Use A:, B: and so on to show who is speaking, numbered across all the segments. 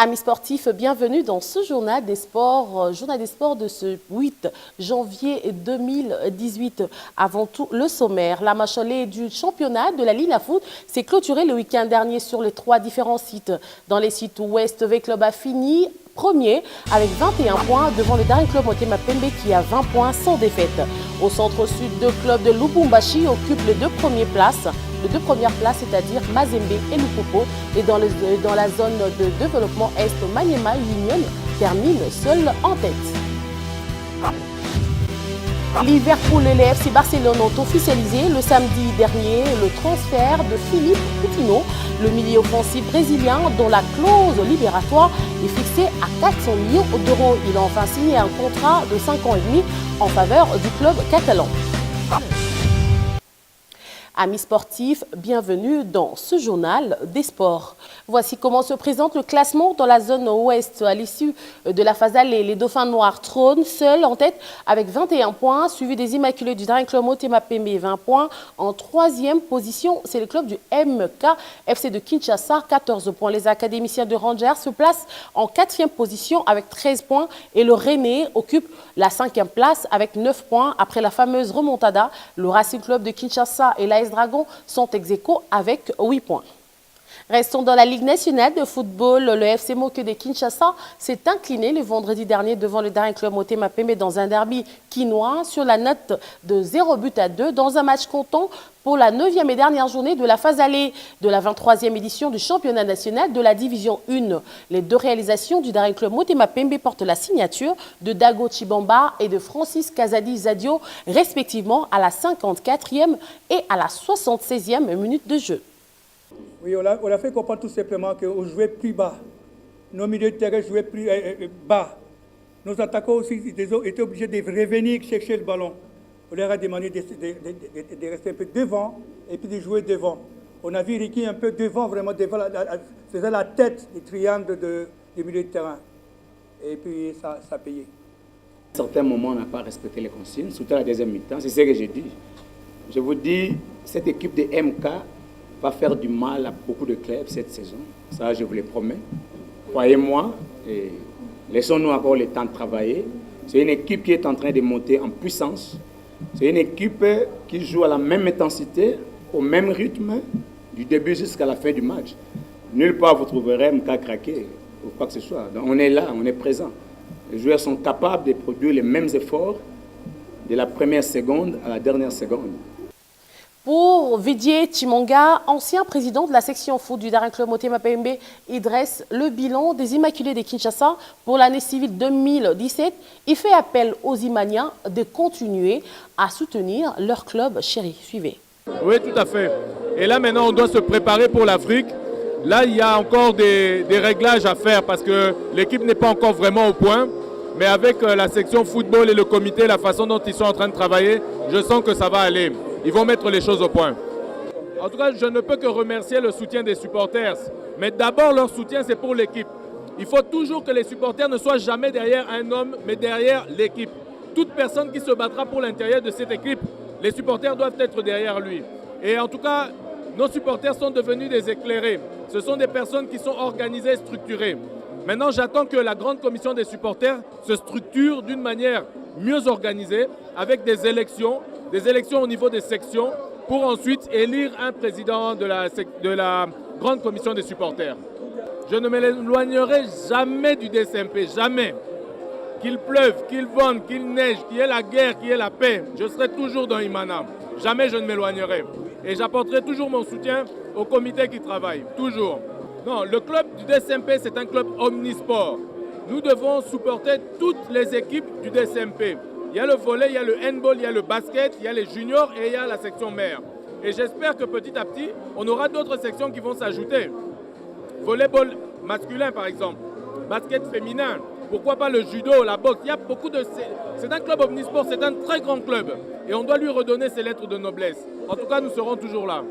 A: Amis sportifs, bienvenue dans ce journal des sports de ce 8 janvier 2018. Avant tout, le sommaire. La match aller du championnat de la Ligue à foot s'est clôturée le week-end dernier sur les 3 différents sites. Dans les sites ouest, V-Club a fini premier avec 21 points devant le Daring Club Motema Pembe qui a 20 points sans défaite. Au centre-sud, deux clubs de Lubumbashi occupent les deux premières places, c'est-à-dire Mazembe et Lupopo. Et dans la zone de développement Est, Maniema Union termine seul en tête. Liverpool et le FC Barcelone ont officialisé le samedi dernier le transfert de Philippe Coutinho, le milieu offensif brésilien dont la clause libératoire est fixée à 400 millions d'euros. Il a enfin signé un contrat de 5 ans et demi en faveur du club catalan. Amis sportifs, bienvenue dans ce journal des sports. Voici comment se présente le classement dans la zone ouest. À l'issue de la phase aller, les Dauphins Noirs trônent seuls en tête avec 21 points, suivi des Immaculés du Daring Club Motema Pembe 20 points. En troisième position, c'est le club du MK FC de Kinshasa, 14 points. Les académiciens de Rangers se placent en quatrième position avec 13 points et le René occupe la cinquième place avec 9 points. Après la fameuse remontada, le Racing Club de Kinshasa et l'AS Dragon sont ex-aequo avec 8 points. Restons dans la Ligue nationale de football. Le FC Moke de Kinshasa s'est incliné le vendredi dernier devant le Daring Club Motema Pembe dans un derby quinois sur la note de 0-2 dans un match comptant pour la 9e et dernière journée de la phase allée de la 23e édition du championnat national de la division 1. Les deux réalisations du Daring Club Motema Pembe portent la signature de Dago Chibamba et de Francis Kazadi Zadio, respectivement à la 54e et à la 76e minute de jeu.
B: Oui, on a fait comprendre tout simplement qu'on jouait plus bas. Nos milieux de terrain jouaient plus bas. Nos attaquants aussi étaient obligés de revenir chercher le ballon. On leur a demandé de rester un peu devant et puis de jouer devant. On a vu Ricky un peu devant, vraiment devant, faisait la tête du triangle du milieu de terrain. Et puis ça a payé.
C: À certains moments, on n'a pas respecté les consignes, surtout à la deuxième mi-temps. C'est ce que j'ai dit. Je vous dis, cette équipe de MK va faire du mal à beaucoup de clubs cette saison. Ça, je vous le promets. Croyez-moi, et laissons-nous encore le temps de travailler. C'est une équipe qui est en train de monter en puissance. C'est une équipe qui joue à la même intensité, au même rythme, du début jusqu'à la fin du match. Nulle part vous trouverez MK craquer ou quoi que ce soit. Donc, on est là, on est présent. Les joueurs sont capables de produire les mêmes efforts de la première seconde à la dernière seconde.
A: Pour Vidier Chimonga, ancien président de la section foot du Daring Club Motema Pembe, il dresse le bilan des Immaculés de Kinshasa pour l'année civile 2017. Il fait appel aux Imaniens de continuer à soutenir leur club chéri. Suivez.
D: Oui, tout à fait. Et là, maintenant, on doit se préparer pour l'Afrique. Là, il y a encore des réglages à faire parce que l'équipe n'est pas encore vraiment au point. Mais avec la section football et le comité, la façon dont ils sont en train de travailler, je sens que ça va aller. Ils vont mettre les choses au point. En tout cas, je ne peux que remercier le soutien des supporters. Mais d'abord, leur soutien, c'est pour l'équipe. Il faut toujours que les supporters ne soient jamais derrière un homme, mais derrière l'équipe. Toute personne qui se battra pour l'intérieur de cette équipe, les supporters doivent être derrière lui. Et en tout cas, nos supporters sont devenus des éclairés. Ce sont des personnes qui sont organisées et structurées. Maintenant, j'attends que la grande commission des supporters se structure d'une manière mieux organisée, avec des élections au niveau des sections, pour ensuite élire un président de la grande commission des supporters. Je ne m'éloignerai jamais du DSMP, jamais. Qu'il pleuve, qu'il vente, qu'il neige, qu'il y ait la guerre, qu'il y ait la paix, je serai toujours dans Imana. Jamais je ne m'éloignerai. Et j'apporterai toujours mon soutien au comité qui travaille, toujours. Non, le club du DSMP, c'est un club omnisport. Nous devons supporter toutes les équipes du DSMP. Il y a le volley, il y a le handball, il y a le basket, il y a les juniors et il y a la section mère. Et j'espère que petit à petit, on aura d'autres sections qui vont s'ajouter. Volleyball masculin, par exemple. Basket féminin. Pourquoi pas le judo, la boxe. Il y a beaucoup de... C'est un club omnisport, c'est un très grand club. Et on doit lui redonner ses lettres de noblesse. En tout cas, nous serons toujours là.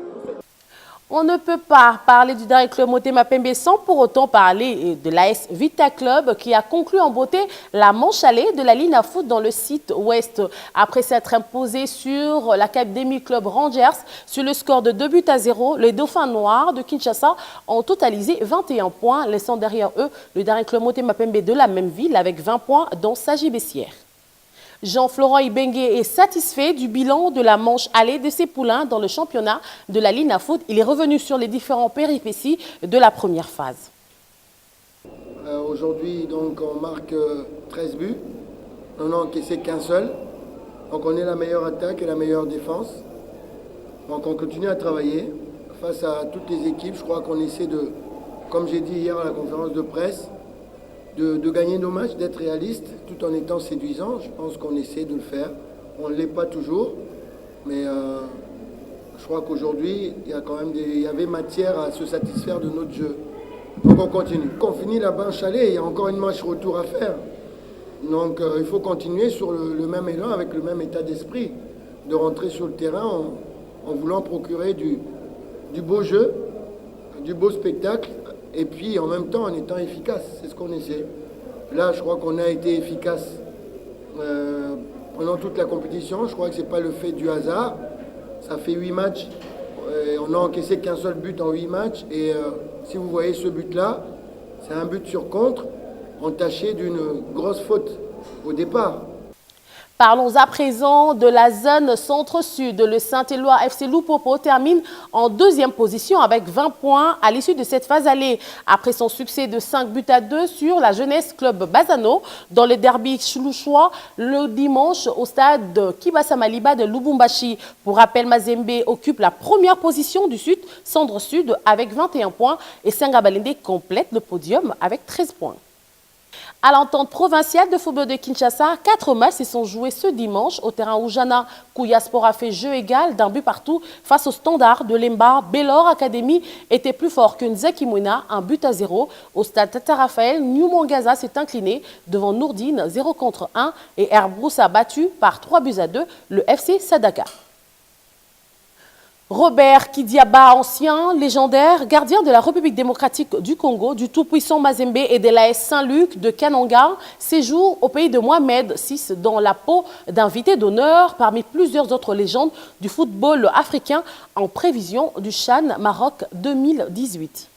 A: On ne peut pas parler du dernier club Motema Pembe sans pour autant parler de l'AS Vita Club qui a conclu en beauté la manche allée de la Lina Foot dans le site ouest. Après s'être imposé sur l'Académie Club Rangers sur le score de 2-0, les Dauphins Noirs de Kinshasa ont totalisé 21 points, laissant derrière eux le dernier club Motema Pembe de la même ville avec 20 points dans Sagi Bessières. Jean-Florent Ibengue est satisfait du bilan de la manche allée de ses poulains dans le championnat de la Lina Foot. Il est revenu sur les différents péripéties de la première phase.
E: Aujourd'hui, donc, on marque 13 buts. On n'a encaissé qu'un seul. Donc on est la meilleure attaque et la meilleure défense. Donc on continue à travailler face à toutes les équipes. Je crois qu'on essaie de, comme j'ai dit hier à la conférence de presse, de gagner nos matchs, d'être réaliste tout en étant séduisant. Je pense qu'on essaie de le faire. On ne l'est pas toujours, mais je crois qu'aujourd'hui, il y avait matière à se satisfaire de notre jeu. Donc on continue. On finit la manche allée, il y a encore une manche retour à faire. Donc il faut continuer sur le même élan, avec le même état d'esprit, de rentrer sur le terrain en voulant procurer du beau jeu, du beau spectacle, et puis en même temps en étant efficace. C'est ce qu'on essaie. Là, je crois qu'on a été efficace pendant toute la compétition. Je crois que ce n'est pas le fait du hasard. Ça fait 8 matchs. On n'a encaissé qu'un seul but en 8 matchs. Et si vous voyez ce but-là, c'est un but sur contre, entaché d'une grosse faute au départ.
A: Parlons à présent de la zone centre-sud. Le Saint-Éloi FC Loupopo termine en deuxième position avec 20 points à l'issue de cette phase allée. Après son succès de 5-2 sur la Jeunesse Club Bazano dans le derby choulouchois le dimanche au stade Kibasa Maliba de Lubumbashi. Pour rappel, Mazembe occupe la première position du sud, centre-sud avec 21 points et Sengabalende complète le podium avec 13 points. À l'entente provinciale de football de Kinshasa, 4 matchs se sont joués ce dimanche au terrain Oujana. Kouyaspor a fait jeu égal d'un but partout face au Standard de Lemba. Bellor Academy était plus fort que Nzakimwena, 1-0. Au stade Tata Raphaël, New Mangaza s'est incliné devant Nourdine 0-1 et Airbrousse a battu par 3-2 le FC Sadaka. Robert Kidiaba, ancien légendaire gardien de la République démocratique du Congo, du tout-puissant Mazembe et de l'AS Saint-Luc de Kananga, séjour au pays de Mohamed VI dans la peau d'invité d'honneur parmi plusieurs autres légendes du football africain en prévision du CHAN Maroc 2018.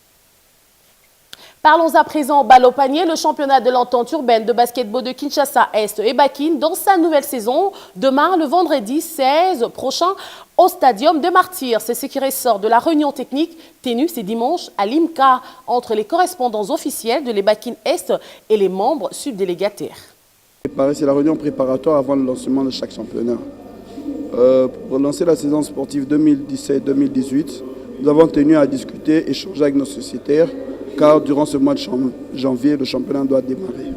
A: Parlons à présent balle au panier. Le championnat de l'entente urbaine de basketball de Kinshasa Est et Bakin dans sa nouvelle saison démarre le vendredi 16 prochain au Stadium de Martyrs. C'est ce qui ressort de la réunion technique tenue ce dimanche à l'IMCA entre les correspondants officiels de l'Ebakin Est et les membres subdélégataires.
F: C'est la réunion préparatoire avant le lancement de chaque championnat. Pour lancer la saison sportive 2017-2018, nous avons tenu à discuter, échanger avec nos sociétaires, car durant ce mois de janvier, le championnat doit démarrer.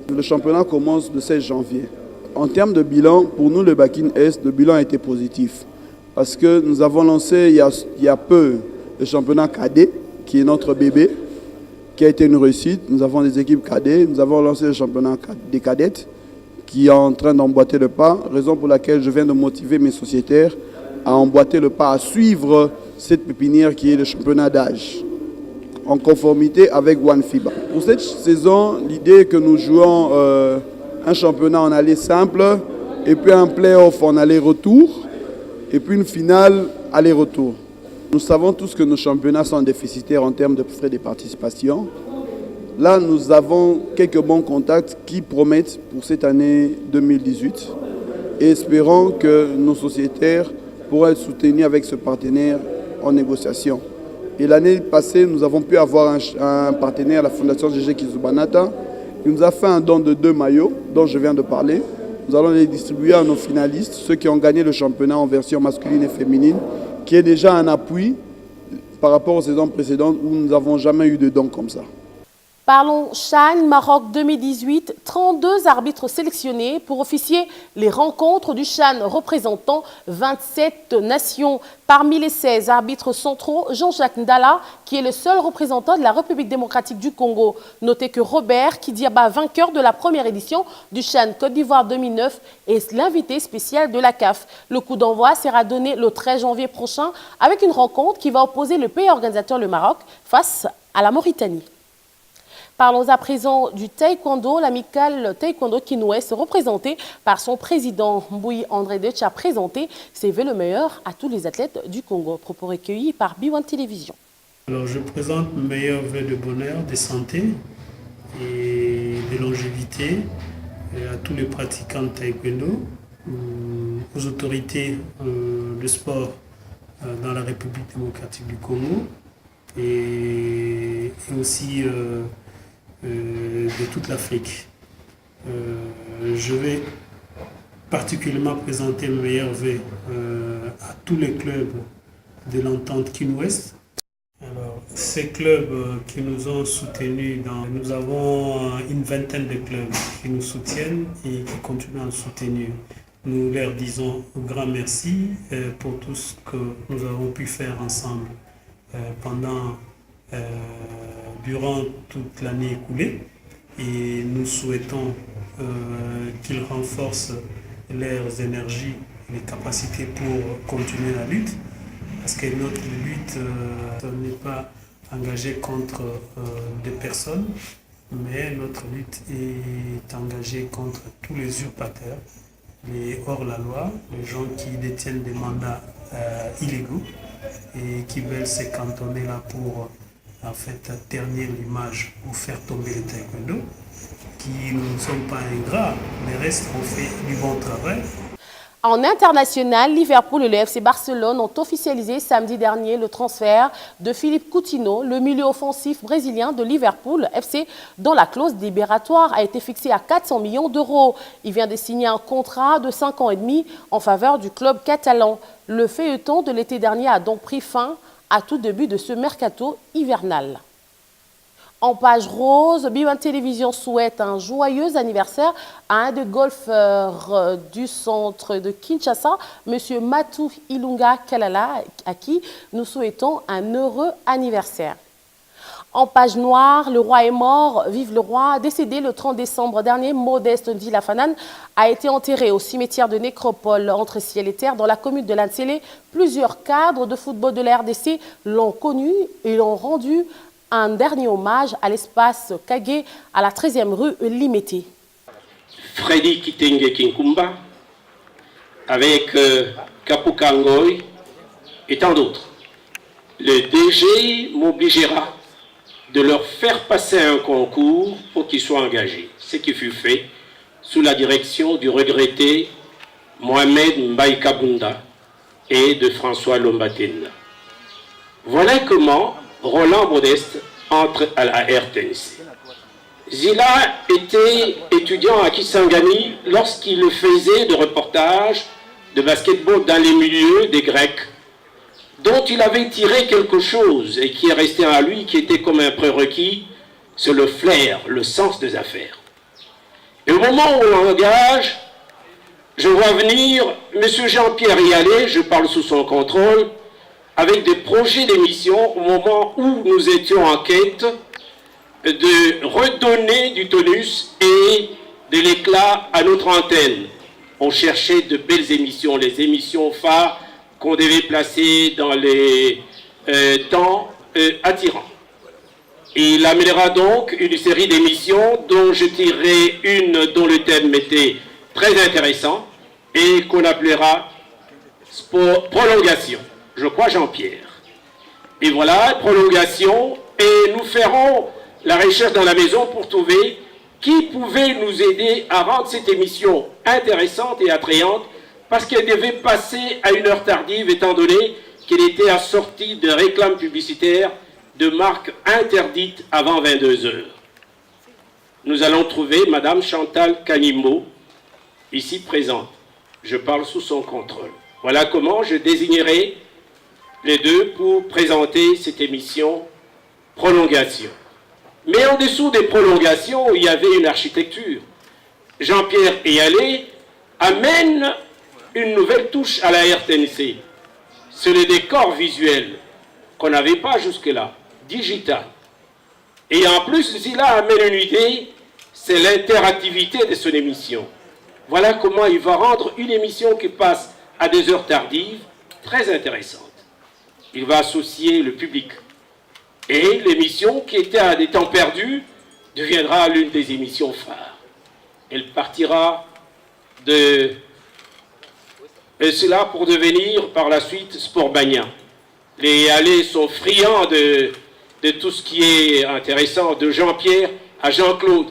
F: Le championnat commence le 16 janvier. En termes de bilan, pour nous, le Bakin Est, le bilan a été positif. Parce que nous avons lancé il y a peu le championnat cadet, qui est notre bébé, qui a été une réussite. Nous avons des équipes cadets. Nous avons lancé le championnat des cadettes, qui est en train d'emboîter le pas. Raison pour laquelle je viens de motiver mes sociétaires à emboîter le pas, à suivre cette pépinière qui est le championnat d'âge, en conformité avec OneFIBA. Pour cette saison, l'idée est que nous jouons un championnat en aller simple, et puis un play-off en aller-retour, et puis une finale aller-retour. Nous savons tous que nos championnats sont déficitaires en termes de frais de participation. Là, nous avons quelques bons contacts qui promettent pour cette année 2018, et espérons que nos sociétaires pourront être soutenus avec ce partenaire en négociation. Et l'année passée, nous avons pu avoir un partenaire, la Fondation GG Kizubanata, qui nous a fait un don de 2 maillots, dont je viens de parler. Nous allons les distribuer à nos finalistes, ceux qui ont gagné le championnat en version masculine et féminine, qui est déjà un appui par rapport aux saisons précédentes où nous n'avons jamais eu de dons comme ça.
A: Parlons CHAN Maroc 2018, 32 arbitres sélectionnés pour officier les rencontres du CHAN représentant 27 nations. Parmi les 16 arbitres centraux, Jean-Jacques Ndala, qui est le seul représentant de la République démocratique du Congo. Notez que Robert Kidiaba, vainqueur de la première édition du CHAN Côte d'Ivoire 2009, est l'invité spécial de la CAF. Le coup d'envoi sera donné le 13 janvier prochain avec une rencontre qui va opposer le pays organisateur, le Maroc, face à la Mauritanie. Parlons à présent du taekwondo. L'amicale taekwondo Kin-Ouest, représentée par son président Mbouyi André Deutsch, a présenté ses vœux le meilleur à tous les athlètes du Congo. Propos recueillis par B1 Télévision.
G: Alors, je présente mes meilleurs vœux de bonheur, de santé et de longévité à tous les pratiquants de taekwondo, aux autorités de sport dans la République démocratique du Congo et aussi de toute l'Afrique. Je vais particulièrement présenter mes meilleurs vœux à tous les clubs de l'entente Kin-Ouest. Alors, ces clubs qui nous ont soutenus, nous avons une vingtaine de clubs qui nous soutiennent et qui continuent à nous soutenir. Nous leur disons un grand merci pour tout ce que nous avons pu faire ensemble durant toute l'année écoulée, et nous souhaitons qu'ils renforcent leurs énergies et les capacités pour continuer la lutte, parce que notre lutte n'est pas engagée contre des personnes, mais notre lutte est engagée contre tous les usurpateurs, les hors-la-loi, les gens qui détiennent des mandats illégaux et qui veulent se cantonner là pour en fait ternir l'image ou faire tomber le taekwondo, qui ne sont pas ingrats, mais restent ont fait du bon travail.
A: En international, Liverpool et le FC Barcelone ont officialisé samedi dernier le transfert de Philippe Coutinho, le milieu offensif brésilien de Liverpool FC, dont la clause libératoire a été fixée à 400 millions d'euros. Il vient de signer un contrat de 5 ans et demi en faveur du club catalan. Le feuilleton de l'été dernier a donc pris fin à tout début de ce mercato hivernal. En page rose, B1 Télévision souhaite un joyeux anniversaire à un des golfeurs du centre de Kinshasa, M. Matou Ilunga Kalala, à qui nous souhaitons un heureux anniversaire. En page noire, le roi est mort, vive le roi. Décédé le 30 décembre dernier, Modeste Ndilafanan a été enterré au cimetière de Nécropole entre ciel et terre dans la commune de Lansele. Plusieurs cadres de football de la RDC l'ont connu et l'ont rendu un dernier hommage à l'espace Kagé à la 13e rue Limité.
H: Freddy Kitenge Kinkumba, avec Kapuka Ngoy et tant d'autres. Le DG m'obligera de leur faire passer un concours pour qu'ils soient engagés, ce qui fut fait sous la direction du regretté Mohamed Mbaye Kabunda et de François Lombatine. Voilà comment Roland Modeste entre à la RTNC. Zila était étudiant à Kisangani lorsqu'il faisait des reportages de basketball dans les milieux des Grecs, dont il avait tiré quelque chose et qui est resté à lui, qui était comme un prérequis, c'est le flair, le sens des affaires. Et au moment où on l'engage, je vois venir M. Jean-Pierre Yalé, je parle sous son contrôle, avec des projets d'émission au moment où nous étions en quête de redonner du tonus et de l'éclat à notre antenne. On cherchait de belles émissions, les émissions phares qu'on devait placer dans les temps attirants. Il amènera donc une série d'émissions dont je tirerai une dont le thème était très intéressant et qu'on appellera prolongation. Je crois Jean-Pierre. Et voilà, prolongation, et nous ferons la recherche dans la maison pour trouver qui pouvait nous aider à rendre cette émission intéressante et attrayante, parce qu'elle devait passer à une heure tardive, étant donné qu'elle était assortie de réclames publicitaires de marques interdites avant 22 heures. Nous allons trouver Madame Chantal Canimo, ici présente. Je parle sous son contrôle. Voilà comment je désignerai les deux pour présenter cette émission Prolongation. Mais en dessous des prolongations, il y avait une architecture. Jean-Pierre Eyalé amène une nouvelle touche à la RTNC. C'est le décor visuel qu'on n'avait pas jusque-là, digital. Et en plus, il amène une idée, c'est l'interactivité de son émission. Voilà comment il va rendre une émission qui passe à des heures tardives très intéressante. Il va associer le public. Et l'émission qui était à des temps perdus deviendra l'une des émissions phares. Elle partira de cela pour devenir par la suite Sport Mania. Les Allés sont friands de tout ce qui est intéressant, de Jean-Pierre à Jean-Claude,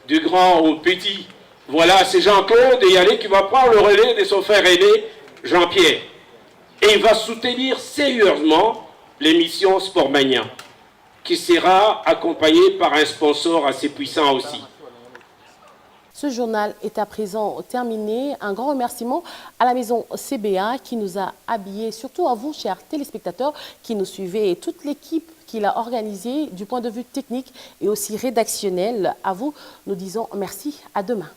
H: du grand au petit. Voilà, c'est Jean-Claude Eyalé qui va prendre le relais de son frère aîné, Jean-Pierre. Et il va soutenir sérieusement l'émission Sport Mania, qui sera accompagnée par un sponsor assez puissant aussi.
A: Ce journal est à présent terminé. Un grand remerciement à la maison CBA qui nous a habillés, surtout à vous, chers téléspectateurs, qui nous suivez, et toute l'équipe qu'il a organisée du point de vue technique et aussi rédactionnel. À vous, nous disons merci, à demain.